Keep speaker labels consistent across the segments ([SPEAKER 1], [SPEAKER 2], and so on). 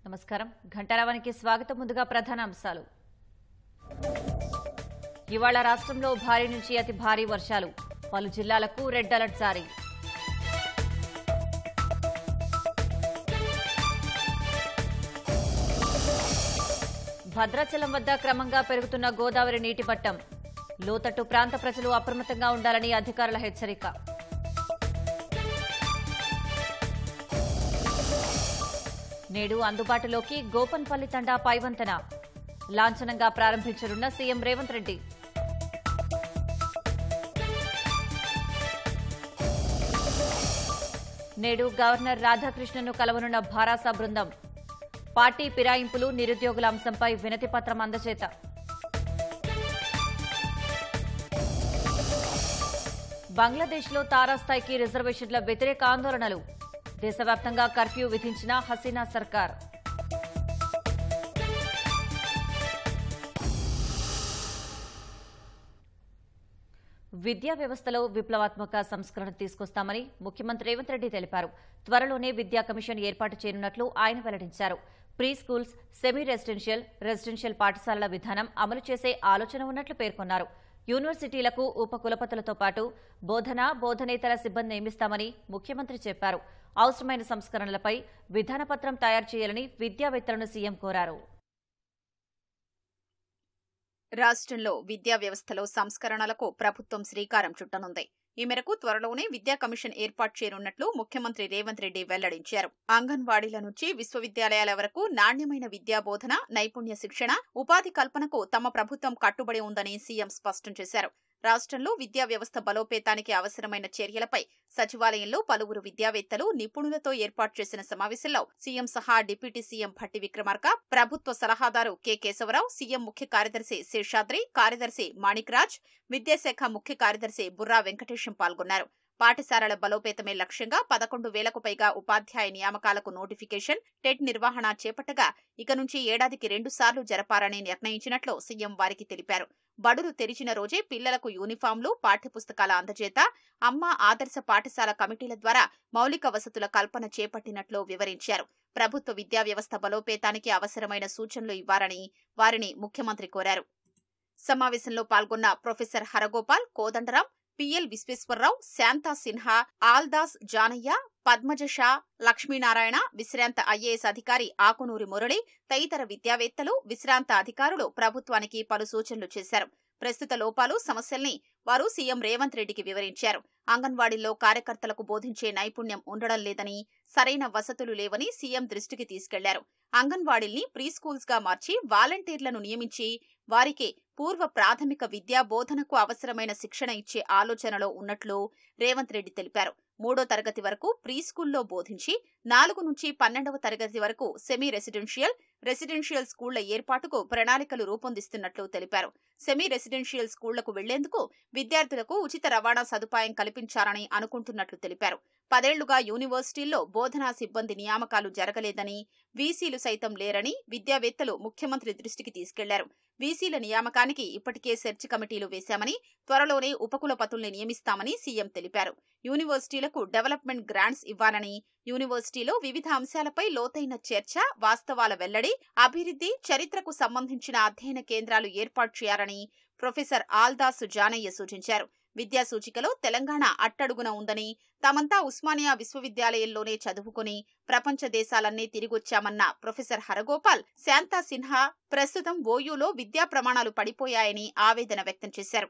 [SPEAKER 1] నమస్కారం ఘంటారావానికి స్వాగతం. ముందుగా ప్రధాన అంశాలు. ఇవాళ రాష్ట్రంలో భారీ నుంచి అతి భారీ వర్షాలు, పలు జిల్లాలకు రెడ్ అలర్ట్ జారీ. భద్రాచలం వద్ద క్రమంగా పెరుగుతున్న గోదావరి నీటి మట్టం, లోతట్టు ప్రాంత ప్రజలు అప్రమత్తంగా ఉండాలని అధికారుల హెచ్చరిక. నేడు అందుబాటులోకి గోపన్పల్లి తండా పైవంతెన, లాంఛనంగా ప్రారంభించనున్న సీఎం రేవంత్ రెడ్డి. నేడు గవర్నర్ రాధాకృష్ణన్ను కలవనున్న భారాస బృందం, పార్టీ ఫిరాయింపులు, నిరుద్యోగుల అంశంపై వినతి పత్రం అందజేత. బంగ్లాదేశ్లో తారాస్థాయికి రిజర్వేషన్ల వ్యతిరేక ఆందోళనలు, దేశవ్యాప్తంగా కర్ఫ్యూ విధించిన హసీనా సర్కార్. విద్యా వ్యవస్థలో విప్లవాత్మక సంస్కరణ తీసుకొస్తామని ముఖ్యమంత్రి రేవంత్ రెడ్డి తెలిపారు. త్వరలోనే విద్యా కమిషన్ ఏర్పాటు చేయనున్నట్లు ఆయన వెల్లడించారు. ప్రీ స్కూల్స్, సెమీ రెసిడెన్షియల్ పాఠశాలల విధానం అమలు చేసే ఆలోచన ఉన్నట్లు పేర్కొన్నారు. యూనివర్సిటీలకు ఉపకులపతులతో పాటు బోధనేతర సిబ్బంది నియమిస్తామని ముఖ్యమంత్రి చెప్పారు. అవసరమైన సంస్కరణలపై విధానపత్రం తయారు చేయాలని విద్యావేత్తలను సీఎం కోరారు.
[SPEAKER 2] రాష్ట్రంలో విద్యా వ్యవస్థలో సంస్కరణలకు ప్రభుత్వం శ్రీకారం చుట్టనుంది. ఈ మేరకు త్వరలోనే విద్యా కమిషన్ ఏర్పాటు చేయనున్నట్లు ముఖ్యమంత్రి రేవంత్ రెడ్డి వెల్లడించారు. అంగన్వాడీల నుంచి విశ్వవిద్యాలయాల వరకు నాణ్యమైన విద్యా బోధన, నైపుణ్య శిక్షణ, ఉపాధి కల్పనకు తమ ప్రభుత్వం కట్టుబడి ఉందని సీఎం స్పష్టం చేశారు. రాష్ట్రంలో విద్యా వ్యవస్థ బలోపేతానికి అవసరమైన చర్యలపై సచివాలయంలో పలువురు విద్యావేత్తలు, నిపుణులతో ఏర్పాటు చేసిన సమావేశంలో సీఎం సహా డిప్యూటీ సీఎం భట్టి విక్రమార్క, ప్రభుత్వ సలహాదారు కె కేశవరావు, సీఎం ముఖ్య కార్యదర్శి శేషాద్రి, కార్యదర్శి మాణిక్రాజ్, విద్యాశాఖ ముఖ్య కార్యదర్శి బుర్రా వెంకటేశం పాల్గొన్నారు. పాఠశాలల బలోపేతమే లక్ష్యంగా 11,000కు పైగా ఉపాధ్యాయ నియామకాలకు నోటిఫికేషన్, టెట్ నిర్వహణ చేపట్టగా ఇక నుంచి ఏడాదికి 2 సార్లు జరపాలని నిర్ణయించినట్లు సీఎం వారికి తెలిపారు. బడులు తెరిచిన రోజే పిల్లలకు యూనిఫాంలు, పాఠ్యపుస్తకాల అందజేత, అమ్మ ఆదర్శ పాఠశాల కమిటీల ద్వారా మౌలిక వసతుల కల్పన చేపట్టినట్లు వివరించారు. ప్రభుత్వ విద్యా వ్యవస్థ బలోపేతానికి అవసరమైన సూచనలు ఇవ్వాలని వారిని ముఖ్యమంత్రి కోరారు. సమావేశంలో పాల్గొన్న ప్రొఫెసర్ హరగోపాల్, కోదండరాం, పిఎల్ విశ్వేశ్వరరావు, శాంతా సిన్హా, ఆల్దాస్ జానయ్య, పద్మజ షా, లక్ష్మీనారాయణ, విశ్రాంత ఐఏఎస్ అధికారి ఆకునూరి మురళి తదితర విద్యావేత్తలు, విశ్రాంత అధికారులు ప్రభుత్వానికి పలు సూచనలు చేశారు. ప్రస్తుత లోపాలు, సమస్యల్ని వారు సీఎం రేవంత్ రెడ్డికి వివరించారు. అంగన్వాడీల్లో కార్యకర్తలకు బోధించే నైపుణ్యం ఉండడం లేదని, సరైన వసతులు లేవని సీఎం దృష్టికి తీసుకెళ్లారు. అంగన్వాడీల్ని ప్రీ స్కూల్స్ గా మార్చి వాలంటీర్లను నియమించి వారికి పూర్వ ప్రాథమిక విద్యా బోధనకు అవసరమైన శిక్షణ ఇచ్చే ఆలోచనలో ఉన్నట్లు రేవంత్ రెడ్డి తెలిపారు. 3వ తరగతి వరకు ప్రీ స్కూల్లో బోధించి 4 నుంచి 12వ తరగతి వరకు సెమీ రెసిడెన్షియల్ స్కూళ్ల ఏర్పాటుకు ప్రణాళికలు రూపొందిస్తున్నట్లు తెలిపారు. సెమీ రెసిడెన్షియల్ స్కూళ్లకు వెళ్లేందుకు విద్యార్థులకు ఉచిత రవాణా సదుపాయం కల్పించాలని అనుకుంటున్నట్లు తెలిపారు. 10 ఏళ్లుగా యూనివర్సిటీల్లో బోధనా సిబ్బంది నియామకాలు జరగలేదని, వీసీలు సైతం లేరని విద్యావేత్తలు ముఖ్యమంత్రి దృష్టికి తీసుకెళ్లారు. వీసీల నియామకానికి ఇప్పటికే సెర్చ్ కమిటీలు వేశామని, త్వరలోనే ఉపకులపతుల్ని నియమిస్తామని సీఎం తెలిపారు. యూనివర్సిటీలకు డెవలప్మెంట్ గ్రాంట్స్ ఇవ్వాలని, యూనివర్సిటీలో వివిధ అంశాలపై లోతైన చర్చ, వాస్తవాల వెల్లడి, అభివృద్ధి, చరిత్రకు సంబంధించిన అధ్యయన కేంద్రాలు ఏర్పాటు చేయాలని ప్రొఫెసర్ ఆల్దాస్ జానయ్య సూచించారు. విద్యా సూచికలో తెలంగాణ అట్టడుగున ఉందని, తామంతా ఉస్మానియా విశ్వవిద్యాలయంలోనే చదువుకుని ప్రపంచ దేశాలన్నీ తిరిగొచ్చామన్న ప్రొఫెసర్ హరగోపాల్, శాంతా సిన్హా ప్రస్తుతం ఓయూలో విద్యా ప్రమాణాలు పడిపోయాయని ఆవేదన వ్యక్తం చేశారు.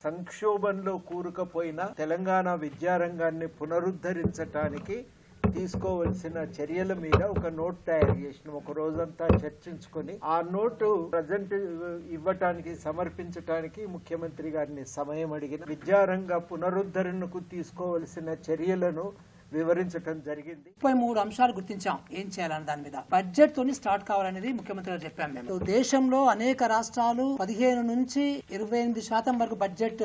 [SPEAKER 3] సంక్షోభంలో కూరుకుపోయిన తెలంగాణ విద్యారంగాన్ని పునరుద్ధరించడానికి తీసుకోవలసిన చర్యల మీద ఒక నోట్ తయారు చేసిన, ఒక రోజంతా చర్చించుకొని ఆ నోటు ప్రజెంట్ ఇవ్వటానికి, సమర్పించటానికి ముఖ్యమంత్రి గారిని సమయం అడిగిన, విద్యారంగ పునరుద్ధరణకు తీసుకోవలసిన చర్యలను వివరించడం జరిగింది.
[SPEAKER 4] 33 అంశాలు గుర్తించాం ఏం చేయాలని. దాని మీద బడ్జెట్ తోని స్టార్ట్ కావాలనేది ముఖ్యమంత్రి గారు చెప్పాం. మేము దేశంలో అనేక రాష్ట్రాలు 15 నుంచి 28% వరకు బడ్జెట్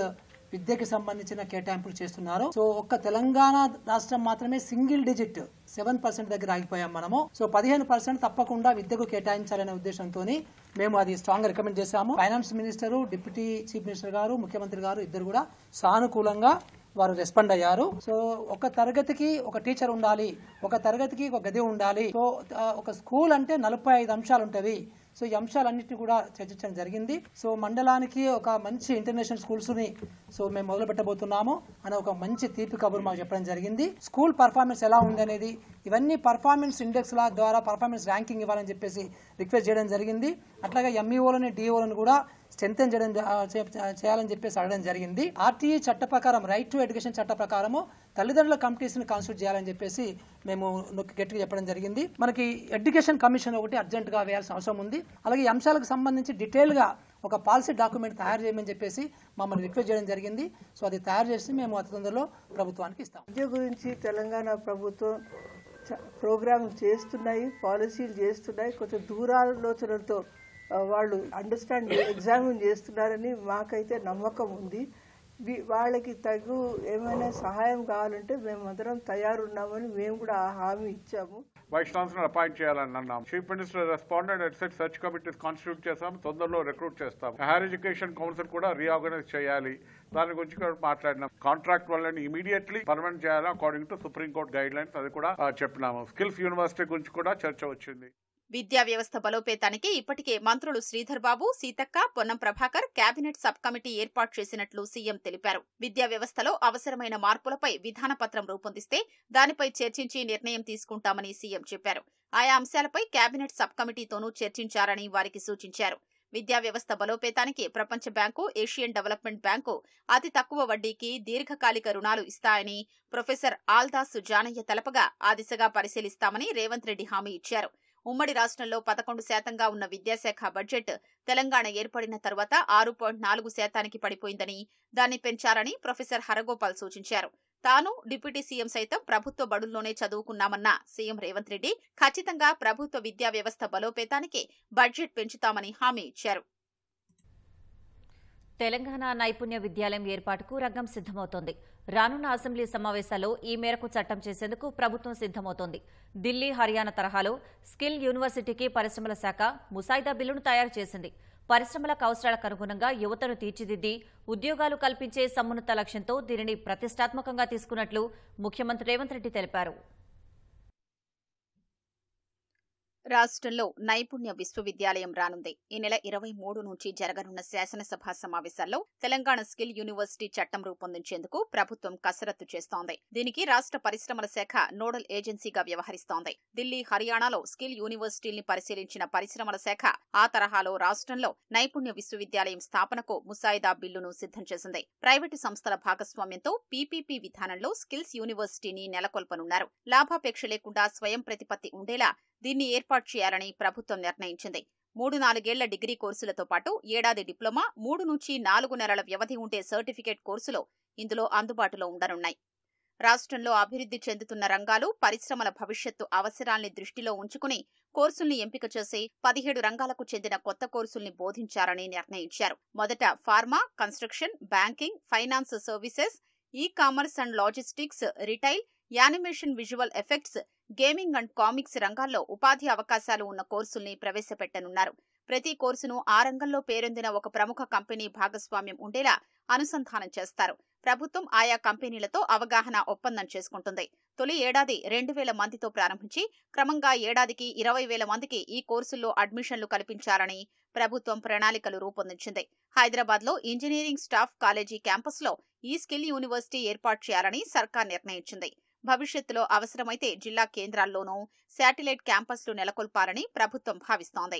[SPEAKER 4] విద్యకి సంబంధించిన కేటాయింపులు చేస్తున్నారు. సో ఒక్క తెలంగాణ రాష్ట్రం మాత్రమే సింగిల్ డిజిట్ 7% దగ్గర ఆగిపోయాం మనము. సో 15% తప్పకుండా విద్యకు కేటాయించాలనే ఉద్దేశంతో మేము అది స్ట్రాంగ్ గా రికమెండ్ చేశాము. Finance minister, deputy chief minister గారు, ముఖ్యమంత్రి గారు ఇద్దరు కూడా సానుకూలంగా వారు రెస్పాండ్ అయ్యారు. సో ఒక తరగతికి ఒక టీచర్ ఉండాలి, ఒక తరగతికి ఒక గది ఉండాలి. సో ఒక స్కూల్ అంటే 45 అంశాలు ఉంటవి. సో ఈ అంశాలన్నింటినీ కూడా చర్చించడం జరిగింది. సో మండలానికి ఒక మంచి ఇంటర్నేషనల్ స్కూల్స్ ని సో మేము మొదలు పెట్టబోతున్నాము అనే ఒక మంచి తీపి కబురు మాకు చెప్పడం జరిగింది. స్కూల్ పర్ఫార్మెన్స్ ఎలా ఉంది అనేది ఇవన్నీ పర్ఫార్మెన్స్ ఇండెక్స్ ల ద్వారా పర్ఫార్మెన్స్ ర్యాంకింగ్ ఇవ్వాలని చెప్పేసి రిక్వెస్ట్ చేయడం జరిగింది. అట్లాగే ఎంఈఓలని డిఓలను కూడా స్ట్రెంథెన్ చేయాలని చెప్పేసి అడగడం జరిగింది. ఆర్టీఈ చట్ట ప్రకారం, రైట్ టు ఎడ్యుకేషన్ చట్ట ప్రకారము తల్లిదండ్రుల కమిటీస్ ని కాన్స్టిట్యూట్ చేయాలని చెప్పేసి మేము గట్టిగా చెప్పడం జరిగింది. మనకి ఎడ్యుకేషన్ కమిషన్ ఒకటి అర్జెంట్ గా వేయాల్సిన అవసరం ఉంది. అలాగే ఈ అంశాలకు సంబంధించి డీటెయిల్ గా ఒక పాలసీ డాక్యుమెంట్ తయారు చేయమని చెప్పేసి మమ్మల్ని రిక్వెస్ట్ చేయడం జరిగింది. సో అది తయారు చేసి మేము అతి తొందరలో ప్రభుత్వానికి ఇస్తాం.
[SPEAKER 5] విద్య గురించి తెలంగాణ ప్రభుత్వం ప్రోగ్రాంలు చేస్తున్నాయి, పాలసీలు చేస్తున్నాయి. కొంచెం దూరాలోచనలతో వాళ్ళు అండర్స్టాండ్ ఎగ్జామిన్ చేస్తున్నారని మాకైతే నమ్మకం ఉంది. వాళ్ళకి తగు ఏమైనా సహాయం కావాలంటే మేము అందరం తయారున్నామని మేము కూడా హామీ ఇచ్చాము.
[SPEAKER 6] వైస్ ఛాన్సలర్ అపాయింట్ చేయాలని అన్నాం. Chief minister responded and set search committees constitute చేస్తాం, తొందరలో రిక్రూట్ చేస్తాం. హైయర్ ఎడ్యుకేషన్ కౌన్సిల్ కూడా రీఆర్గనైజ్ చేయాలి, దాని గురించి కూడా మాట్లాడినాం. కాంట్రాక్ట్ వాళ్ళని ఇమీడియట్లీ పర్మనెంట్ చేయాలి according to supreme court guide lines, అది కూడా చెప్పినాము. స్కిల్స్ యూనివర్సిటీ గురించి కూడా చర్చ వచ్చింది.
[SPEAKER 2] విద్యా వ్యవస్థ బలోపేతానికి ఇప్పటికే మంత్రులు Sridhar Babu, Seethakka, Ponnam Prabhakar cabinet sub committee ఏర్పాటు చేసినట్లు సీఎం తెలిపారు. విద్యా వ్యవస్థలో అవసరమైన మార్పులపై విధానపత్రం రూపొందిస్తే దానిపై చర్చించి నిర్ణయం తీసుకుంటామని సీఎం చెప్పారు. ఆయా అంశాలపై కేబినెట్ సబ్ కమిటీతోనూ చర్చించారని వారికి సూచించారు. విద్యా వ్యవస్థ బలోపేతానికి ప్రపంచ బ్యాంకు, ఏషియన్ డెవలప్మెంట్ బ్యాంకు అతి తక్కువ వడ్డీకి దీర్ఘకాలిక రుణాలు ఇస్తాయని ప్రొఫెసర్ ఆల్దాస్ జానయ్య తెలపగా ఆ దిశగా పరిశీలిస్తామని రేవంత్ రెడ్డి హామీ ఇచ్చారు. ఉమ్మడి రాష్ట్రంలో 11% ఉన్న విద్యాశాఖ బడ్జెట్ తెలంగాణ ఏర్పడిన తర్వాత 6.4% పడిపోయిందని, దాన్ని పెంచాలని ప్రొఫెసర్ హరగోపాల్ సూచించారు. తాను డిప్యూటీ సీఎం సైతం ప్రభుత్వ బడుల్లోనే చదువుకున్నామన్న సీఎం రేవంత్ రెడ్డి ఖచ్చితంగా ప్రభుత్వ విద్యా వ్యవస్థ బలోపేతానికి బడ్జెట్ పెంచుతామని హామీ ఇచ్చారు.
[SPEAKER 1] తెలంగాణ నైపుణ్య విద్యాలయం ఏర్పాటుకు రంగం సిద్దమవుతోంది. రానున్న అసెంబ్లీ సమావేశాల్లో ఈ మేరకు చట్టం చేసేందుకు ప్రభుత్వం సిద్దమవుతోంది. ఢిల్లీ, హర్యానా తరహాలో స్కిల్ యూనివర్సిటీకి పరిశ్రమల శాఖ ముసాయిదా బిల్లును తయారు చేసింది. పరిశ్రమలకు అవసరాలకు అనుగుణంగా యువతను తీర్చిదిద్ది ఉద్యోగాలు కల్పించే సమున్నత లక్ష్యంతో దీనిని ప్రతిష్టాత్మకంగా తీసుకున్నట్లు ముఖ్యమంత్రి రేవంత్ రెడ్డి తెలిపారు.
[SPEAKER 2] రాష్ట్రంలో నైపుణ్య విశ్వవిద్యాలయం రానుంది. ఈ నెల 23 నుంచి జరగనున్న శాసనసభ సమావేశాల్లో తెలంగాణ స్కిల్ యూనివర్సిటీ చట్టం రూపొందించేందుకు ప్రభుత్వం కసరత్తు చేస్తోంది. దీనికి రాష్ట్ర పరిశ్రమల శాఖ నోడల్ ఏజెన్సీగా వ్యవహరిస్తోంది. ఢిల్లీ, హర్యానాలో స్కిల్ యూనివర్సిటీల్ని పరిశీలించిన పరిశ్రమల శాఖ ఆ తరహాలో రాష్ట్రంలో నైపుణ్య విశ్వవిద్యాలయం స్థాపనకు ముసాయిదా బిల్లును సిద్దం చేసింది. ప్రైవేటు సంస్థల భాగస్వామ్యంతో పీపీపీ విధానంలో స్కిల్స్ యూనివర్సిటీని నెలకొల్పనున్నారు. లాభాపేక్ష లేకుండా స్వయం ప్రతిపత్తి ఉండేలా దీన్ని ఏర్పాటు చేయాలని ప్రభుత్వం నిర్ణయించింది. 3-4 ఏళ్ల డిగ్రీ కోర్సులతో పాటు ఏడాది డిప్లొమా, 3 నుంచి 4 నెలల వ్యవధి ఉండే సర్టిఫికేట్ కోర్సులు ఇందులో అందుబాటులో ఉండనున్నాయి. రాష్ట్రంలో అభివృద్ధి చెందుతున్న రంగాలు, పరిశ్రమల భవిష్యత్తు అవసరాల్ని దృష్టిలో ఉంచుకుని కోర్సుల్ని ఎంపిక చేసి 17 రంగాలకు చెందిన కొత్త కోర్సుల్ని బోధించాలని నిర్ణయించారు. మొదట pharma, construction, banking, finance services, ecommerce and logistics, retail, animation, visual effects, gaming and comics రంగాల్లో ఉపాధి అవకాశాలు ఉన్న కోర్సుల్ని ప్రవేశపెట్టనున్నారు. ప్రతి కోర్సును ఆ రంగంలో పేరొందిన ఒక ప్రముఖ కంపెనీ భాగస్వామ్యం ఉండేలా అనుసంధానం చేస్తారు. ప్రభుత్వం ఆయా కంపెనీలతో అవగాహన ఒప్పందం చేసుకుంటుంది. తొలి ఏడాది 2,000 మందితో ప్రారంభించి క్రమంగా ఏడాదికి 20,000 మందికి ఈ కోర్సుల్లో అడ్మిషన్లు కల్పించాలని ప్రభుత్వం ప్రణాళికలు రూపొందించింది. హైదరాబాద్లో ఇంజనీరింగ్ స్టాఫ్ కాలేజీ క్యాంపస్లో ఈ స్కిల్ యూనివర్సిటీ ఏర్పాటు చేయాలని సర్కార్ నిర్ణయించింది. భవిష్యత్తులో అవసరమైతే జిల్లా కేంద్రాల్లోనూ శాటిలైట్ క్యాంపస్లు నెలకొల్పాలని ప్రభుత్వం భావిస్తోంది.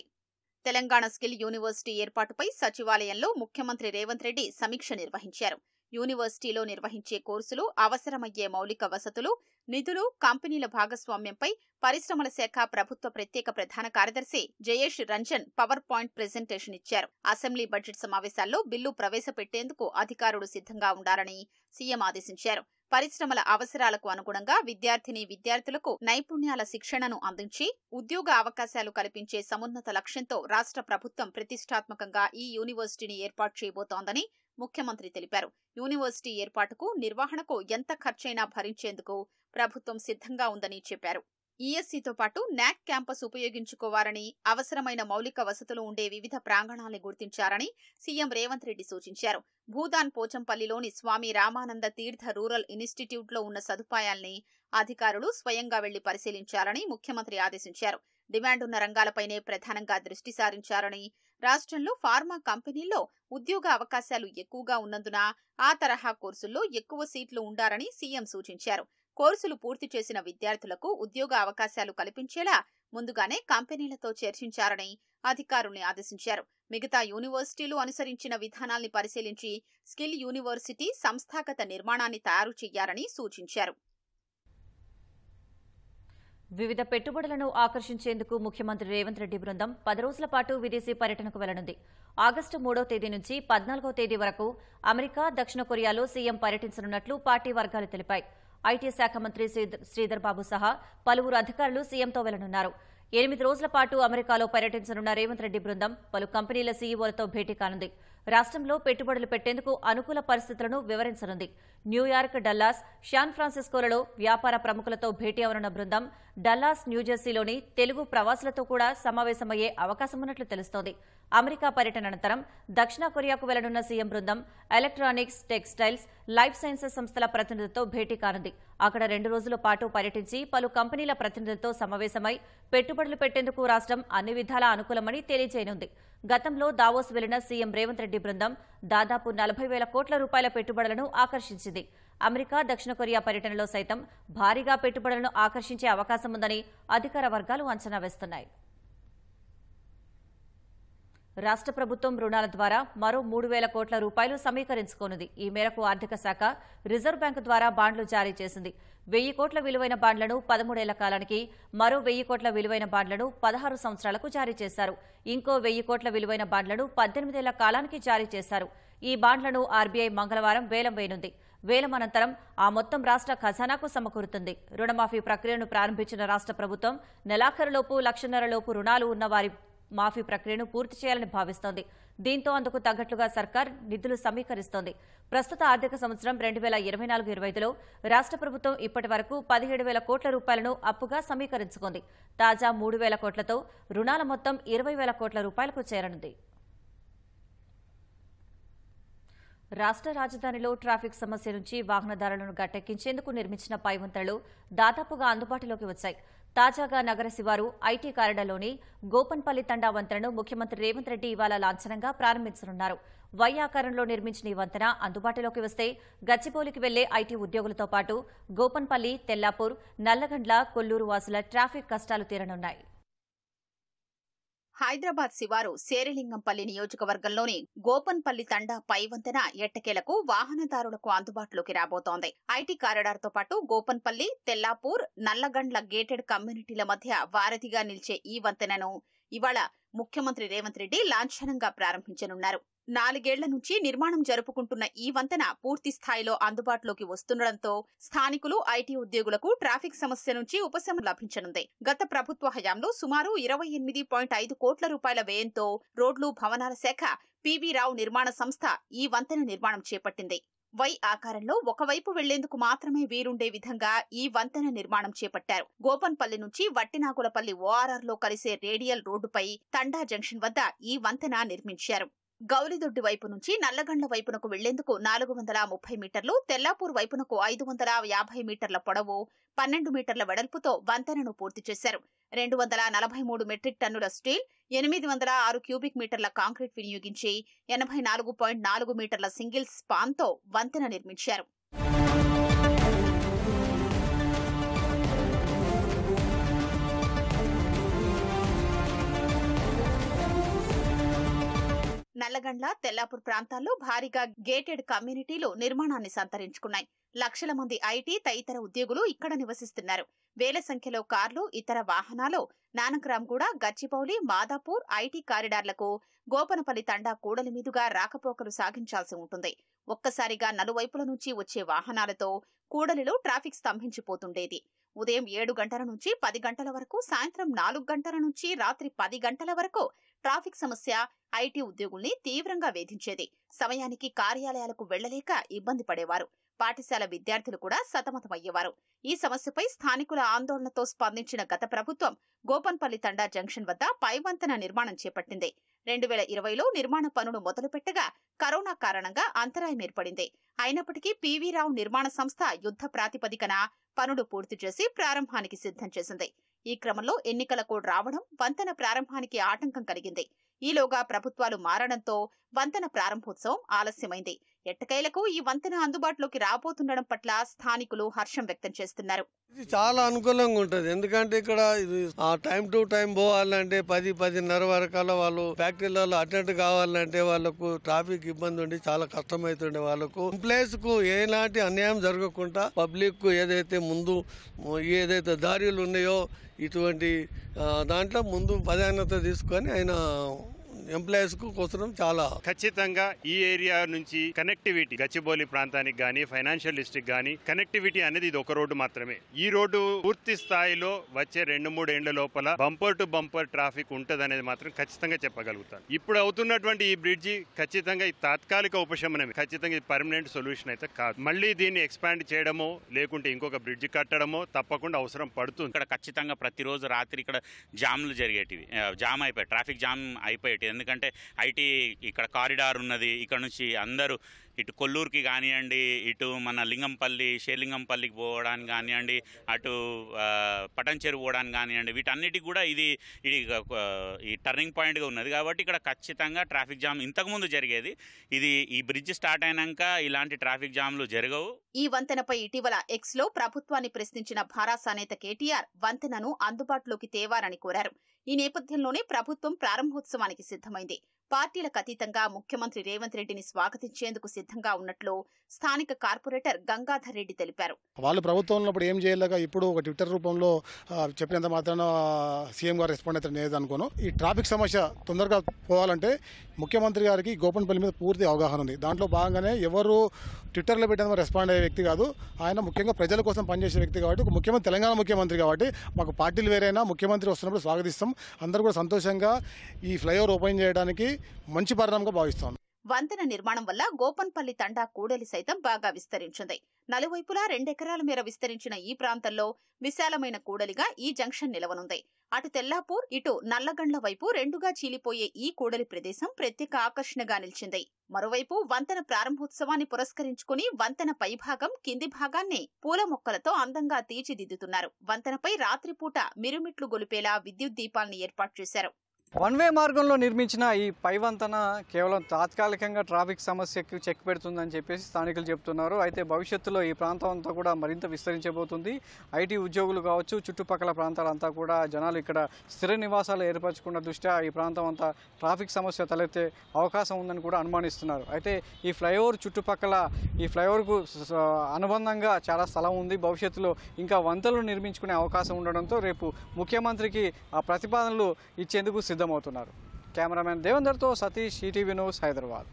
[SPEAKER 2] తెలంగాణ స్కిల్ యూనివర్సిటీ ఏర్పాటుపై సచివాలయంలో ముఖ్యమంత్రి రేవంత్ రెడ్డి సమీక్ష నిర్వహించారు. యూనివర్సిటీలో నిర్వహించే కోర్సులు, అవసరమయ్యే మౌలిక వసతులు, నిధులు, కంపెనీల భాగస్వామ్యంపై పరిశ్రమల శాఖ ప్రభుత్వ ప్రత్యేక ప్రధాన కార్యదర్శి Jayesh Ranjan power point presentation ఇచ్చారు. అసెంబ్లీ బడ్జెట్ సమావేశాల్లో బిల్లు ప్రవేశపెట్టేందుకు అధికారులు సిద్ధంగా ఉండాలని సీఎం ఆదేశించారు. పరిశ్రమల అవసరాలకు అనుగుణంగా విద్యార్థులకు నైపుణ్యాల శిక్షణను అందించి ఉద్యోగ అవకాశాలు కల్పించే సమున్నత లక్ష్యంతో రాష్ట్ర ప్రభుత్వం ప్రతిష్టాత్మకంగా ఈ యూనివర్సిటీని ఏర్పాటు చేయబోతోందని ముఖ్యమంత్రి తెలిపారు. యూనివర్సిటీ ఏర్పాటుకు, నిర్వహణకు ఎంత ఖర్చైనా భరించేందుకు ప్రభుత్వం సిద్ధంగా ఉందని చెప్పారు. ఈఎస్సీతో పాటు నాక్ క్యాంపస్ ఉపయోగించుకోవాలని, అవసరమైన మౌలిక వసతులు ఉండే వివిధ ప్రాంగణాల్ని గుర్తించారని సీఎం రేవంత్ రెడ్డి సూచించారు. భూదాన్ పోచంపల్లిలోని స్వామి రామానంద తీర్థ రూరల్ ఇన్స్టిట్యూట్లో ఉన్న సదుపాయాల్ని అధికారులు స్వయంగా వెళ్లి పరిశీలించాలని ముఖ్యమంత్రి ఆదేశించారు. డిమాండున్న రంగాలపైనే ప్రధానంగా దృష్టి సారించారని, రాష్ట్రంలో ఫార్మా కంపెనీల్లో ఉద్యోగ అవకాశాలు ఎక్కువగా ఉన్నందున ఆ తరహా కోర్సుల్లో ఎక్కువ సీట్లు ఉండాలని సీఎం సూచించారు. కోర్సులు పూర్తి చేసిన విద్యార్థులకు ఉద్యోగ అవకాశాలు కల్పించేలా ముందుగానే కంపెనీలతో చర్చించారని అధికారుల్ని ఆదేశించారు. మిగతా యూనివర్సిటీలు అనుసరించిన విధానాల్ని పరిశీలించి స్కిల్ యూనివర్సిటీ సంస్థాగత నిర్మాణాన్ని తయారు చేయాలని సూచించారు.
[SPEAKER 1] వివిధ పెట్టుబడులను ఆకర్షించేందుకు ముఖ్యమంత్రి రేవంత్ రెడ్డి బృందం 10 రోజుల పాటు విదేశీ పర్యటనకు వెళ్లనుంది. ఆగస్టు 3వ తేదీ నుంచి 14వ తేదీ వరకు అమెరికా, దక్షిణ కొరియాలో సీఎం పర్యటించనున్నట్లు పార్టీ వర్గాలు తెలిపాయి. ఐటీ శాఖ మంత్రి శ్రీధర్ బాబు సహా పలువురు అధికారులు సీఎంతో వెళ్లనున్నారు. 8 రోజుల పాటు అమెరికాలో పర్యటించనున్న రేవంత్ రెడ్డి బృందం పలు కంపెనీల సీఈఓలతో భేటీ కానుంది. రాష్ట్రంలో పెట్టుబడులు పెట్టేందుకు అనుకూల పరిస్థితులను వివరించనుంది. న్యూయార్క్, డల్లాస్, శాన్ ఫ్రాన్సిస్కోలలో వ్యాపార ప్రముఖులతో భేటీ అవనున్న బృందం డల్లాస్, న్యూజెర్సీలోని తెలుగు ప్రవాసులతో కూడా సమావేశమయ్యే అవకాశమున్నట్లు తెలుస్తోంది. అమెరికా పర్యటన అనంతరం దక్షిణ కొరియాకు వెళ్లనున్న సీఎం బృందం ఎలక్ట్రానిక్స్, టెక్స్టైల్స్, లైఫ్ సైన్సెస్ సంస్థల ప్రతినిధులతో భేటీ కానుంది. అక్కడ 2 రోజుల పాటు పర్యటించి పలు కంపెనీల ప్రతినిధులతో సమావేశమై పెట్టుబడులు పెట్టేందుకు రాష్ట్రం అన్ని విధాలా అనుకూలమని తెలియజేయనుంది. గతంలో దావోస్ వెళ్లిన సీఎం రేవంత్ రెడ్డి బృందం దాదాపు 40,000 కోట్ల రూపాయల పెట్టుబడులను ఆకర్షించింది. అమెరికా, దక్షిణ కొరియా పర్యటనలో సైతం భారీగా పెట్టుబడులను ఆకర్షించే అవకాశం ఉందని అధికార వర్గాలు అంచనా వేస్తున్నాయి. రాష్ట్ర ప్రభుత్వం రుణాల ద్వారా మరో 3,000 కోట్ల రూపాయలు సమీకరించుకోనుంది. ఈ మేరకు ఆర్థిక శాఖ రిజర్వ్ బ్యాంకు ద్వారా బాండ్లు జారీ చేసింది. 1,000 కోట్ల విలువైన బాండ్లను 13 ఏళ్ల కాలానికి, మరో 1,000 కోట్ల విలువైన బాండ్లను 16 సంవత్సరాలకు జారీ చేశారు. ఇంకో 1,000 కోట్ల విలువైన బాండ్లను 18 ఏళ్ల కాలానికి జారీ చేశారు. ఈ బాండ్లను ఆర్బీఐ మంగళవారం వేలం వేయనుంది. వేలం అనంతరం ఆ మొత్తం రాష్ట్ర ఖజానాకు సమకూరుతుంది. రుణమాఫీ ప్రక్రియను ప్రారంభించిన రాష్ట్ర ప్రభుత్వం నెలాఖరులోపు 1,50,000 లోపు రుణాలు ఉన్న వారి మాఫీ ప్రక్రియను పూర్తి చేయాలని భావిస్తోంది. దీంతో అందుకు తగ్గట్లుగా సర్కార్ నిధులు సమీకరిస్తోంది. ప్రస్తుత ఆర్థిక సంవత్సరం 2024-25లో రాష్ట్ర ప్రభుత్వం ఇప్పటి వరకు 17,000 కోట్ల రూపాయలను అప్పుగా సమీకరించుకుంది. తాజా 3,000 కోట్లతో రుణాల మొత్తం 20,000 కోట్ల రూపాయలకు చేరనుంది. రాష్ట్ర రాజధానిలో ట్రాఫిక్ సమస్య నుంచి వాహనదారులను గట్టెక్కించేందుకు నిర్మించిన పైవంతెనలు దాదాపుగా అందుబాటులోకి వచ్చాయి. తాజాగా నగర శివారు ఐటీ కారిడార్లోని గోపన్పల్లి తండా వంతెనను ముఖ్యమంత్రి రేవంత్ రెడ్డి ఇవాళ లాంఛనంగా ప్రారంభించనున్నారు. వై ఆకారంలో నిర్మించిన ఈ వంతెన అందుబాటులోకి వస్తే గచ్చిబౌలికి వెళ్లే ఐటీ ఉద్యోగులతో పాటు గోపన్పల్లి, తెల్లాపూర్, నల్లగండ్ల, కొల్లూరు వాసుల ట్రాఫిక్ కష్టాలు తీరనున్నాయి.
[SPEAKER 2] హైదరాబాద్ శివారు శేరిలింగంపల్లి నియోజకవర్గంలోని గోపన్పల్లి తండా పైవంతెన ఎట్టకేలకు వాహనదారులకు అందుబాటులోకి రాబోతోంది. ఐటీ కారిడార్తో పాటు గోపన్పల్లి, తెల్లాపూర్, నల్లగండ్ల గేటెడ్ కమ్యూనిటీల మధ్య వారధిగా నిలిచే ఈ వంతెనను ఇవాళ ముఖ్యమంత్రి రేవంత్ రెడ్డి లాంఛనంగా ప్రారంభించనున్నారు. 4 ఏళ్ల నుంచి నిర్మాణం జరుపుకుంటున్న ఈ వంతెన పూర్తి స్థాయిలో అందుబాటులోకి వస్తుండటంతో స్థానికులు, ఐటీ ఉద్యోగులకు ట్రాఫిక్ సమస్య నుంచి ఉపశమనం లభించనుంది. గత ప్రభుత్వ హయాంలో సుమారు 28.5 కోట్ల రూపాయల వ్యయంతో రోడ్లు, భవనాల శాఖ పివి రావు నిర్మాణ సంస్థ ఈ వంతెన నిర్మాణం చేపట్టింది. వై ఆకారంలో ఒకవైపు వెళ్లేందుకు మాత్రమే వీరుండే విధంగా ఈ వంతెన నిర్మాణం చేపట్టారు. గోపన్పల్లి నుంచి వట్టినాగులపల్లి ఓఆర్ఆర్లో కలిసే రేడియల్ రోడ్డుపై తండా జంక్షన్ వద్ద ఈ వంతెన నిర్మించారు. గౌలిదొడ్డి వైపు నుంచి నల్లగండ్ల వైపునకు వెళ్లేందుకు 430 మీటర్లు, తెల్లాపూర్ వైపునకు 550 మీటర్ల పొడవు, 12 మీటర్ల వెడల్పుతో వంతెనను పూర్తి చేశారు. 243 మెట్రిక్ టన్నుల స్టీల్, 806 క్యూబిక్ మీటర్ల కాంక్రీట్ వినియోగించి 84.4 మీటర్ల సింగిల్ స్పాన్తో వంతెన నిర్మించారు. నల్లగండ్ల, తెల్లాపూర్ ప్రాంతాల్లో భారీగా గేటెడ్ కమ్యూనిటీలు నిర్మాణాన్ని సంతరించుకున్నాయి. లక్షల మంది ఐటీ, తదితర ఉద్యోగులు ఇక్కడ నివసిస్తున్నారు. వేల సంఖ్యలో కార్లు, ఇతర వాహనాలు నానక్రామ్గూడ, గచ్చిబౌలి, మాదాపూర్ ఐటీ కారిడార్లకు గోపనపల్లి తండా కూడలి మీదుగా రాకపోకలు సాగించాల్సి ఉంటుంది. ఒక్కసారిగా నలువైపుల నుంచి వచ్చే వాహనాలతో కూడలిలో ట్రాఫిక్ స్తంభించిపోతుండేది. ఉదయం 7 గంటల నుంచి 10 గంటల వరకు, సాయంత్రం 4 గంటల నుంచి రాత్రి 10 గంటల వరకు ట్రాఫిక్ సమస్య ఐటీ ఉద్యోగుల్ని తీవ్రంగా వేధించేది. సమయానికి కార్యాలయాలకు వెళ్లలేక ఇబ్బంది పడేవారు. పాఠశాల విద్యార్థులు కూడా సతమతమయ్యేవారు. ఈ సమస్యపై స్థానికుల ఆందోళనతో స్పందించిన గత ప్రభుత్వం గోపన్పల్లి తండా జంక్షన్ వద్ద పైవంతెన నిర్మాణం చేపట్టింది. 2020లో నిర్మాణ పనులు మొదలుపెట్టగా కరోనా కారణంగా అంతరాయం ఏర్పడింది. అయినప్పటికీ పివి రావు నిర్మాణ సంస్థ యుద్ధ ప్రాతిపదికన పనులు పూర్తి చేసి ప్రారంభానికి సిద్ధం చేసింది. ఈ క్రమంలో ఎన్నికల కోడ్ రావడం వంతెన ప్రారంభానికి ఆటంకం కలిగింది. ఈలోగా ప్రభుత్వాలు మారడంతో వంతెన ప్రారంభోత్సవం ఆలస్యమైంది. ఎట్టకేలకు ఈ వంతెన అందుబాటులోకి రాబోతుండడం పట్ల స్థానికులు హర్షం వ్యక్తం చేస్తున్నారు.
[SPEAKER 7] ఇది చాలా అనుకూలంగా ఉంటుంది. ఎందుకంటే ఇక్కడ టైం టు టైం పోవాలంటే 10-10:30 వరకల్లా వాళ్ళు ఫ్యాక్టరీలలో అటెండ్ కావాలంటే వాళ్ళకు ట్రాఫిక్ ఇబ్బంది ఉండి చాలా కష్టమవుతుండే. వాళ్ళకు ప్లేస్ కు ఎలాంటి అన్యాయం జరగకుండా పబ్లిక్ కు ఏదైతే దారులు ఉన్నాయో ఇటువంటి దాంట్లో ముందు ప్రాధాన్యత తీసుకొని ఆయన ఎంప్లాయీస్ కు కోసం చాలా
[SPEAKER 8] ఖచ్చితంగా ఈ ఏరియా నుంచి కనెక్టివిటీ గచ్చిబౌలి ప్రాంతానికి గానీ ఫైనాన్షియల్ డిస్ట్రిక్ట్ గానీ కనెక్టివిటీ అనేది ఇది ఒక రోడ్డు మాత్రమే. ఈ రోడ్డు పూర్తి స్థాయిలో వచ్చే 2-3 ఏళ్ల లోపల బంపర్ టు బంపర్ ట్రాఫిక్ ఉంటది అనేది మాత్రం ఖచ్చితంగా చెప్పగలుగుతాను. ఇప్పుడు అవుతున్నటువంటి ఈ బ్రిడ్జి ఖచ్చితంగా తాత్కాలిక ఉపశమనమే, ఖచ్చితంగా ఇది పర్మనెంట్ సొల్యూషన్ అయితే కాదు. మళ్ళీ దీన్ని ఎక్స్పాండ్ చేయడమో లేకుంటే ఇంకొక బ్రిడ్జి కట్టడమో తప్పకుండా అవసరం పడుతుంది.
[SPEAKER 9] ఇక్కడ ఖచ్చితంగా ప్రతిరోజు రాత్రి ఇక్కడ జామ్లు జరిగేటివి, జామ్ అయిపోయి ట్రాఫిక్ జామ్ అయిపోయేటివి. ఎందుకంటే ఐటీ ఇక్కడ కారిడార్ ఉన్నది. ఇక్కడ నుంచి అందరూ ఇటు కొల్లూరుకి కానివ్వండి, ఇటు మన లింగంపల్లి షేర్లింగంపల్లికి పోవడానికి కానివ్వండి, అటు పటంచెరు పోవడానికి కానివ్వండి, వీటన్నిటికి కూడా ఇది ఈ టర్నింగ్ పాయింట్గా ఉన్నది. కాబట్టి ఇక్కడ ఖచ్చితంగా ట్రాఫిక్ జామ్ ఇంతకుముందు జరిగేది. ఈ బ్రిడ్జ్ స్టార్ట్ అయినాక ఇలాంటి ట్రాఫిక్ జామ్లు జరగవు.
[SPEAKER 2] ఈ వంతెనపై ఇటీవల ఎక్స్ లో ప్రభుత్వాన్ని ప్రశ్నించిన భారాస నేత కేటీఆర్ వంతెనను అందుబాటులోకి తేవాలని కోరారు. ఈ నేపథ్యంలోనే ప్రభుత్వం ప్రారంభోత్సవానికి సిద్ధమైంది. పార్టీలకు అతీతంగా ముఖ్యమంత్రి రేవంత్ రెడ్డిని స్వాగతించేందుకు సిద్ధంగా ఉన్నట్లు స్థానిక కార్పొరేటర్ గంగాధర్ రెడ్డి తెలిపారు.
[SPEAKER 10] వాళ్ళు ప్రభుత్వంలో ఇప్పుడు ఏం చేయలేక ఇప్పుడు ఒక ట్విట్టర్ రూపంలో చెప్పినంత మాత్రాన సీఎం గారు రెస్పాండ్ అయితే లేదు అనుకోను. ఈ ట్రాఫిక్ సమస్య తొందరగా పోవాలంటే ముఖ్యమంత్రి గారికి గోపన్పల్లి మీద పూర్తి అవగాహన ఉంది. దాంట్లో భాగంగానే ఎవరు ట్విట్టర్లో పెట్టిన రెస్పాండ్ అయ్యే వ్యక్తి కాదు. ఆయన ముఖ్యంగా ప్రజల కోసం పనిచేసే వ్యక్తి కాబట్టి, ఒక ముఖ్యమంత్రి తెలంగాణ ముఖ్యమంత్రి కాబట్టి మాకు పార్టీలు వేరైనా ముఖ్యమంత్రి వస్తున్నప్పుడు స్వాగతిస్తాం. అందరూ కూడా సంతోషంగా ఈ ఫ్లైఓవర్ ఓపెన్ చేయడానికి మంచి పరిణామంగా భావిస్తాం.
[SPEAKER 2] వంతెన నిర్మాణం వల్ల గోపన్పల్లి తండా కూడలి సైతం బాగా విస్తరించింది. నలువైపులా 2 ఎకరాల మేర విస్తరించిన ఈ ప్రాంతంలో విశాలమైన కూడలిగా ఈ జంక్షన్ నిలవనుంది. అటు తెల్లాపూర్, ఇటు నల్లగండ్ల వైపు 2గా చీలిపోయే ఈ కూడలి ప్రదేశం ప్రత్యేక ఆకర్షణగా నిలిచింది. మరోవైపు వంతెన ప్రారంభోత్సవాన్ని పురస్కరించుకుని వంతెన పైభాగం, కింది భాగాన్ని పూల మొక్కలతో అందంగా తీర్చిదిద్దుతున్నారు. వంతెనపై రాత్రిపూట మిరుమిట్లు గొలిపేలా విద్యుత్ దీపాలను ఏర్పాటు చేశారు.
[SPEAKER 11] వన్ వే మార్గంలో నిర్మించిన ఈ పై వంతెన కేవలం తాత్కాలికంగా ట్రాఫిక్ సమస్యకు చెక్ పెడుతుందని చెప్పేసి స్థానికులు చెప్తున్నారు. అయితే భవిష్యత్తులో ఈ ప్రాంతం అంతా కూడా మరింత విస్తరించబోతుంది. ఐటీ ఉద్యోగులు కావచ్చు, చుట్టుపక్కల ప్రాంతాలంతా కూడా జనాలు ఇక్కడ స్థిర నివాసాలు ఏర్పరచుకున్న దృష్ట్యా ఈ ప్రాంతం అంతా ట్రాఫిక్ సమస్య తలెత్తే అవకాశం ఉందని కూడా అనుమానిస్తున్నారు. అయితే ఈ ఫ్లైఓవర్ చుట్టుపక్కల ఈ ఫ్లైఓవర్కు అనుబంధంగా చాలా స్థలం ఉంది. భవిష్యత్తులో ఇంకా వంతెనలు నిర్మించుకునే అవకాశం ఉండడంతో రేపు ముఖ్యమంత్రికి ఆ ప్రతిపాదనలు ఇచ్చేందుకు సిద్ధమవుతున్నారు. కెమెరామెన్ దేవేందర్తో సతీష్, ఈటీవీ న్యూస్, హైదరాబాద్.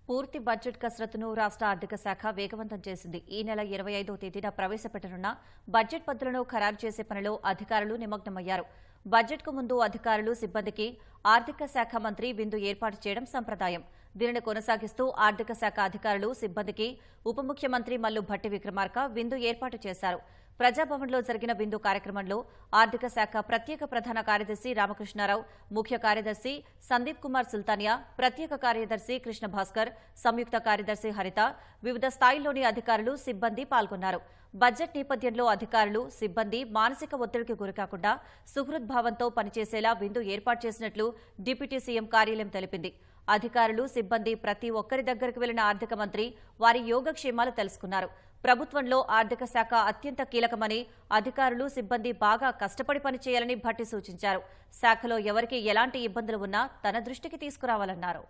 [SPEAKER 1] పూర్తి బడ్జెట్ కసరత్తును రాష్ట్ర ఆర్థిక శాఖ వేగవంతం చేసింది. ఈ నెల 25వ తేదీన ప్రవేశపెట్టనున్న బడ్జెట్ పద్దులను ఖరారు చేసే పనిలో అధికారులు నిమగ్నమయ్యారు. బడ్జెట్కు ముందు అధికారులు, సిబ్బందికి ఆర్థిక శాఖ మంత్రి విందు ఏర్పాటు చేయడం సంప్రదాయం. దీనిని కొనసాగిస్తూ ఆర్థిక శాఖ అధికారులు, సిబ్బందికి ఉప ముఖ్యమంత్రి మల్లు భట్టి విక్రమార్క విందు ఏర్పాటు చేశారు. ప్రజాభవన్లో జరిగిన విందు కార్యక్రమంలో ఆర్థిక శాఖ ప్రత్యేక ప్రధాన కార్యదర్శి రామకృష్ణారావు, ముఖ్య కార్యదర్శి సందీప్ కుమార్ సుల్తానియా, ప్రత్యేక కార్యదర్శి కృష్ణ భాస్కర్, సంయుక్త కార్యదర్శి హరిత, వివిధ స్థాయిల్లోని అధికారులు, సిబ్బంది పాల్గొన్నారు. బడ్జెట్ నేపథ్యంలో అధికారులు, సిబ్బంది మానసిక ఒత్తిడికి గురికాకుండా సుహృద్భావంతో పనిచేసేలా విందు ఏర్పాటు చేసినట్లు డిప్యూటీ సీఎం కార్యాలయం తెలిపింది. అధికారులు, సిబ్బంది ప్రతి ఒక్కరి దగ్గరకు వెళ్లిన ఆర్థిక మంత్రి వారి యోగక్షేమాలు తెలుసుకున్నారు. ప్రభుత్వంలో ఆర్థిక శాఖ అత్యంత కీలకమని, అధికారులు, సిబ్బంది బాగా కష్టపడి పనిచేయాలని భట్టి సూచించారు. శాఖలో ఎవరికి ఎలాంటి ఇబ్బందులు ఉన్నా తన దృష్టికి తీసుకురావాలన్నారు.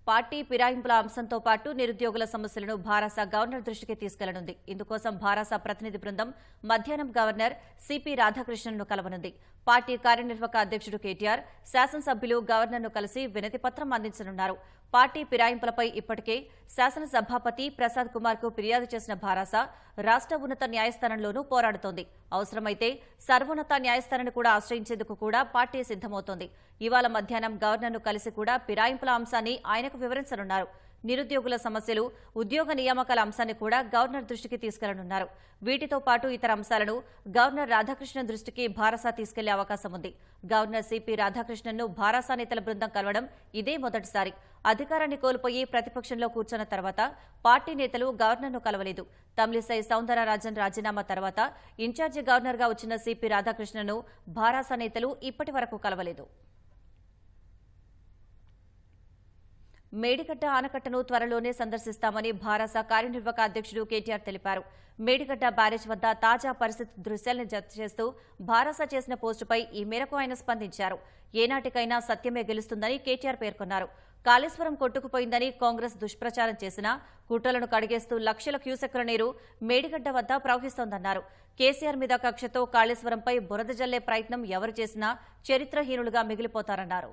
[SPEAKER 1] పార్టీ ఫిరాయింపుల అంశంతో పాటు నిరుద్యోగుల సమస్యలను భారాస గవర్నర్ దృష్టికి తీసుకెళ్లనుంది. ఇందుకోసం భారాస ప్రతినిధి బృందం మధ్యాహ్నం గవర్నర్ సిపి రాధాకృష్ణన్ను కలవనుంది. పార్టీ కార్యనిర్వాహక అధ్యక్షుడు కేటీఆర్, శాసనసభ్యులు గవర్నర్ను కలిసి వినతిపత్రం అందించనున్నారు. పార్టీ ఫిరాయింపులపై ఇప్పటికే శాసనసభాపతి ప్రసాద్ కుమార్ కు ఫిర్యాదు చేసిన భారాస రాష్ట్ర ఉన్నత న్యాయస్థానంలోనూ పోరాడుతోంది. అవసరమైతే సర్వోన్నత న్యాయస్థానాన్ని కూడా ఆశ్రయించేందుకు కూడా పార్టీ సిద్దమవుతోంది. ఇవాళ మధ్యాహ్నం గవర్నర్ను కలిసి కూడా ఫిరాయింపుల అంశాన్ని ఆయనకు వివరించనున్నారు. నిరుద్యోగుల సమస్యలు, ఉద్యోగ నియామకాల అంశాన్ని కూడా గవర్నర్ దృష్టికి తీసుకెళ్లనున్నారు. వీటితో పాటు ఇతర అంశాలను గవర్నర్ రాధాకృష్ణన్ దృష్టికి భారస తీసుకెళ్లే అవకాశం ఉంది. గవర్నర్ సిపి రాధాకృష్ణన్ను భారస నేతల బృందం కలవడం ఇదే మొదటిసారి. అధికారాన్ని కోల్పోయి ప్రతిపక్షంలో కూర్చున్న తర్వాత పార్టీ నేతలు గవర్నర్ను కలవలేదు. తమిళిసై సౌందరరాజన్ రాజీనామా తర్వాత ఇన్ఛార్జి గవర్నర్గా వచ్చిన సిపి రాధాకృష్ణన్ను భారస నేతలు ఇప్పటి వరకు కలవలేదు. మేడిగడ్డ ఆనకట్టను త్వరలోనే సందర్శిస్తామని భారస కార్యనిర్వాహక అధ్యక్షుడు కేటీఆర్ తెలిపారు. మేడిగడ్డ బ్యారేజ్ వద్ద తాజా పరిస్థితి దృశ్యాలను జత చేస్తూ భారస చేసిన పోస్టుపై ఈ మేరకు ఆయన స్పందించారు. ఏనాటికైనా సత్యమే గెలుస్తుందని కేటీఆర్ పేర్కొన్నారు. కాళేశ్వరం కొట్టుకుపోయిందని కాంగ్రెస్ దుష్ప్రచారం చేసినా కుట్రలను కడిగేస్తూ లక్షల క్యూసెక్కుల నీరు మేడిగడ్డ వద్ద ప్రవహిస్తోందన్నారు. కేసీఆర్ మీద కక్షతో కాళేశ్వరంపై బురద జల్లే ప్రయత్నం ఎవరు చేసినా చరిత్రహీనులుగా మిగిలిపోతారన్నారు.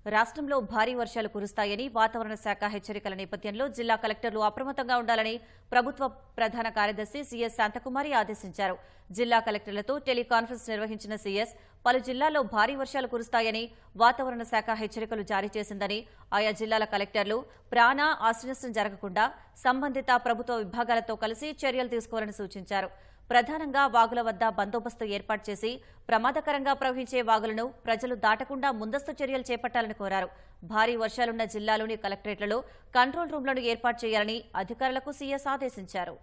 [SPEAKER 1] రాష్ట్రంలో భారీ వర్షాలు కురుస్తాయని వాతావరణ శాఖ హెచ్చరికల నేపథ్యంలో జిల్లా కలెక్టర్లు అప్రమత్తంగా ఉండాలని ప్రభుత్వ ప్రధాన కార్యదర్శి సీఎస్ శాంతకుమారి ఆదేశించారు. జిల్లా కలెక్టర్లతో టెలికాన్ఫరెన్స్ నిర్వహించిన సీఎస్ పలు జిల్లాల్లో భారీ వర్షాలు కురుస్తాయని వాతావరణ శాఖ హెచ్చరికలు జారీ చేసిందని, ఆయా జిల్లాల కలెక్టర్లు ప్రాణ ఆస్తినష్టం జరగకుండా సంబంధిత ప్రభుత్వ విభాగాలతో కలిసి చర్యలు తీసుకోవాలని సూచించారు. ప్రధానంగా వాగుల వద్ద బందోబస్తు ఏర్పాటు చేసి ప్రమాదకరంగా ప్రవహించే వాగులను ప్రజలు దాటకుండా ముందస్తు చర్యలు చేపట్టాలని కోరారు. భారీ వర్షాలున్న జిల్లాలోని కలెక్టరేట్లలో కంట్రోల్ రూమ్లను ఏర్పాటు చేయాలని అధికారులకు సీఎస్ ఆదేశించారు.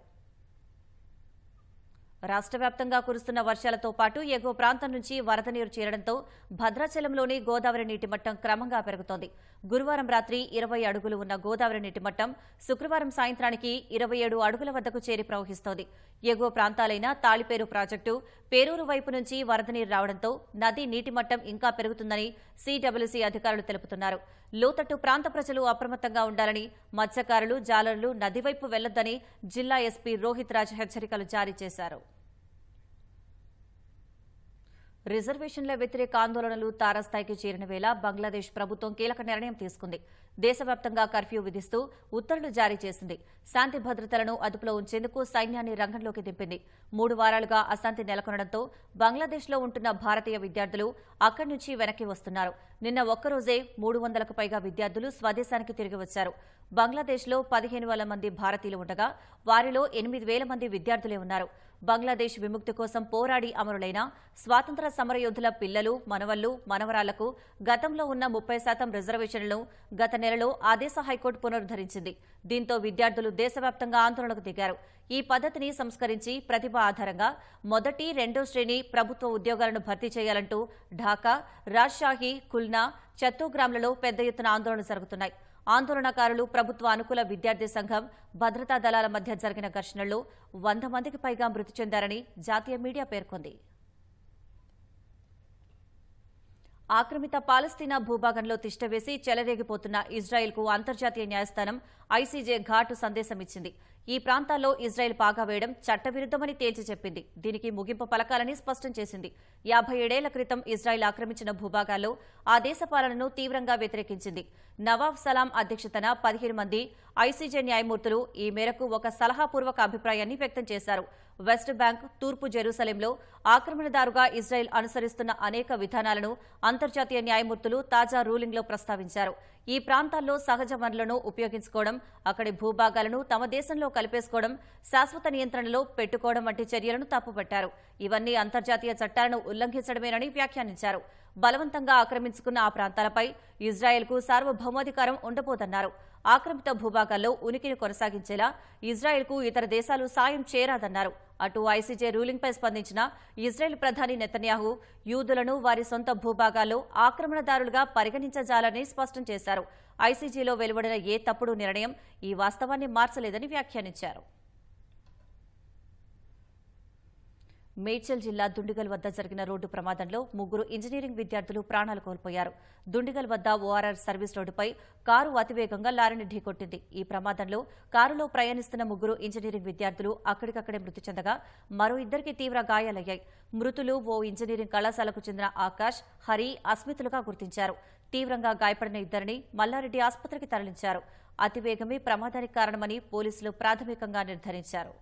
[SPEAKER 1] రాష్ట్ర వ్యాప్తంగా కురుస్తున్న వర్షాలతో పాటు ఎగువ ప్రాంతం నుంచి వరద నీరు చేరడంతో భద్రాచలంలోని గోదావరి నీటిమట్టం క్రమంగా పెరుగుతోంది. గురువారం రాత్రి 20 అడుగులు ఉన్న గోదావరి నీటిమట్టం శుక్రవారం సాయంత్రానికి 27 అడుగుల వద్దకు చేరి ప్రవహిస్తోంది. ఎగువ ప్రాంతాలైన తాళిపేరు ప్రాజెక్టు, పేరూరు వైపు నుంచి వరద నీరు రావడంతో నది నీటిమట్టం ఇంకా పెరుగుతుందని సిడబ్ల్యూసీ అధికారులు తెలుపుతున్నారు. లోతట్టు ప్రాంత ప్రజలు అప్రమత్తంగా ఉండాలని, మత్స్యకారులు, జాలరులు నది వైపు వెళ్లొద్దని జిల్లా ఎస్పీ రోహిత్ రాజ్ హెచ్చరికలు జారీ చేశారు. రిజర్వేషన్ల వ్యతిరేక ఆందోళనలు తారాస్థాయికి చేరిన వేళ బంగ్లాదేశ్ ప్రభుత్వం కీలక నిర్ణయం తీసుకుంది. దేశవ్యాప్తంగా కర్ఫ్యూ విధిస్తూ ఉత్తర్వులు జారీ చేసింది. శాంతి భద్రతలను అదుపులో ఉంచేందుకు సైన్యాన్ని రంగంలోకి దింపింది. 3 వారాలుగా అశాంతి నెలకొనడంతో బంగ్లాదేశ్లో ఉంటున్న భారతీయ విద్యార్థులు అక్కడి నుంచి వెనక్కి వస్తున్నారు. నిన్న ఒక్కరోజే 300కు పైగా విద్యార్థులు స్వదేశానికి తిరిగి వచ్చారు. బంగ్లాదేశ్లో 15,000 మంది భారతీయులు ఉండగా వారిలో 8,000 మంది విద్యార్థులే ఉన్నారు. బంగ్లాదేశ్ విముక్తి కోసం పోరాడి అమరులైన స్వాతంత్ర సమరయోధుల పిల్లలు, మనవళ్లు, మనవరాళ్లకు గతంలో ఉన్న 30% రిజర్వేషన్లను గత నెలలో ఆ దేశ హైకోర్టు పునరుద్దరించింది. దీంతో విద్యార్థులు దేశవ్యాప్తంగా ఆందోళనకు దిగారు. ఈ పద్ధతిని సంస్కరించి ప్రతిభ ఆధారంగా మొదటి, 2వ శ్రేణి ప్రభుత్వ ఉద్యోగాలను భర్తీ చేయాలంటూ ఢాకా, రాజ్షాహి, ఖుల్నా, చత్తోగ్రామ్లలో పెద్ద ఎత్తున ఆందోళనలు జరుగుతున్నాయి. ఆందోళనకారులు, ప్రభుత్వ అనుకూల విద్యార్థి సంఘం, భద్రతా దళాల మధ్య జరిగిన ఘర్షణల్లో 100 మందికి పైగా మృతి చెందారని జాతీయ మీడియా పేర్కొంది. ఆక్రమిత పాలస్తీనా భూభాగంలో తిష్టవేసి చెలరేగిపోతున్న ఇజ్రాయెల్కు అంతర్జాతీయ న్యాయస్థానం ఐసీజే ఘాటు సందేశం ఇచ్చింది. ఈ ప్రాంతాల్లో ఇజ్రాయెల్ పాగా వేయడం చట్టవిరుద్దమని తేల్చి చెప్పింది. దీనికి ముగింపు పలకాలని స్పష్టం చేసింది. 57 ఏళ్ల క్రితం ఇజ్రాయెల్ ఆక్రమించిన భూభాగాల్లో ఆ దేశ పాలనను తీవ్రంగా వ్యతిరేకించింది. నవాబ్ సలాం అధ్యక్షతన 15 మంది ఐసీజే న్యాయమూర్తులు ఈ మేరకు ఒక సలహాపూర్వక అభిప్రాయాన్ని వ్యక్తం చేశారు. వెస్ట్ బ్యాంక్, తూర్పు జెరూసలేంలో ఆక్రమణదారుగా ఇజ్రాయెల్ అనుసరిస్తున్న అనేక విధానాలను అంతర్జాతీయ న్యాయమూర్తులు తాజా రూలింగ్లో ప్రస్తావించారు. ఈ ప్రాంతాల్లో సహజ వనరులను ఉపయోగించుకోవడం, అక్కడి భూభాగాలను తమ దేశంలో కలిపేసుకోవడం, శాశ్వత నియంత్రణలో పెట్టుకోవడం వంటి చర్యలను తప్పుపట్టారు. ఇవన్నీ అంతర్జాతీయ చట్టాలను ఉల్లంఘించడమేనని వ్యాఖ్యానించారు. బలవంతంగా ఆక్రమించుకున్న ఆ ప్రాంతాలపై ఇజ్రాయెల్కు సార్వభౌమాధికారం ఉండబోదన్నారు. ఆక్రమిత భూభాగాల్లో ఉనికిని కొనసాగించేలా ఇజ్రాయెల్కు ఇతర దేశాలు సాయం చేయరాదన్నారు. అటు ఐసీజే రూలింగ్పై స్పందించిన ఇజ్రాయెల్ ప్రధాని నెతన్యాహు యూదులను వారి సొంత భూభాగాల్లో ఆక్రమణదారులుగా పరిగణించజాలని స్పష్టం చేశారు. ఐసీజేలో వెలువడిన ఏ తప్పుడు నిర్ణయం ఈ వాస్తవాన్ని మార్చలేదని వ్యాఖ్యానించారు. మేడ్చల్ జిల్లా దుండిగల్ వద్ద జరిగిన రోడ్డు ప్రమాదంలో 3 ఇంజనీరింగ్ విద్యార్థులు ప్రాణాలు కోల్పోయారు. దుండిగల్ వద్ద ఓఆర్ఆర్ సర్వీస్ రోడ్డుపై కారు అతివేగంగా లారీని ఢీకొట్టింది. ఈ ప్రమాదంలో కారులో ప్రయాణిస్తున్న 3 ఇంజనీరింగ్ విద్యార్థులు అక్కడికక్కడే మృతి చెందగా మరో 2కి తీవ్ర గాయాలయ్యాయి. మృతులు ఓ ఇంజనీరింగ్ కళాశాలకు చెందిన ఆకాష్, హరి, అస్మితులుగా గుర్తించారు. తీవ్రంగా గాయపడిన 2ని మల్లారెడ్డి ఆసుపత్రికి తరలించారు. అతివేగమే ప్రమాదానికి కారణమని పోలీసులు ప్రాథమికంగా నిర్ధారించారు.